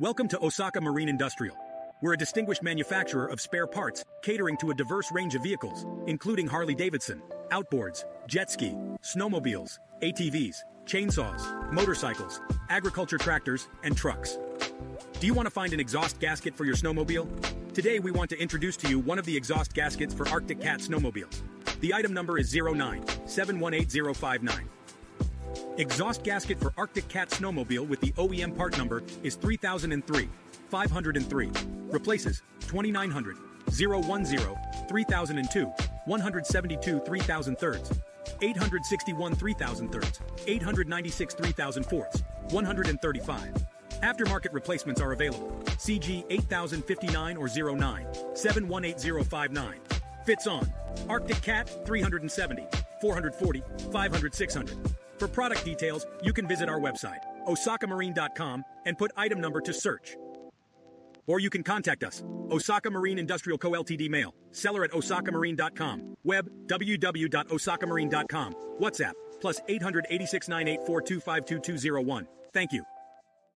Welcome to Osaka Marine Industrial. We're a distinguished manufacturer of spare parts, catering to a diverse range of vehicles, including Harley-Davidson, outboards, jet ski, snowmobiles, ATVs, chainsaws, motorcycles, agriculture tractors, and trucks. Do you want to find an exhaust gasket for your snowmobile? Today we want to introduce to you one of the exhaust gaskets for ArcticCat snowmobiles. The item number is 09718059. Exhaust gasket for ArcticCat snowmobile with the OEM part number is 3003, 503. Replaces 2900, 010, 3002, 172 3003, 861 3003, 896 3004, 135. Aftermarket replacements are available. CG 8059 or 09 718059. Fits on. ArcticCat 370, 440, 500, 600. For product details, you can visit our website, osakamarine.com, and put item number to search. Or you can contact us, Osaka Marine Industrial Co. Ltd. Mail, seller at osakamarine.com, web www.osakamarine.com, WhatsApp, +886 984 252201. Thank you.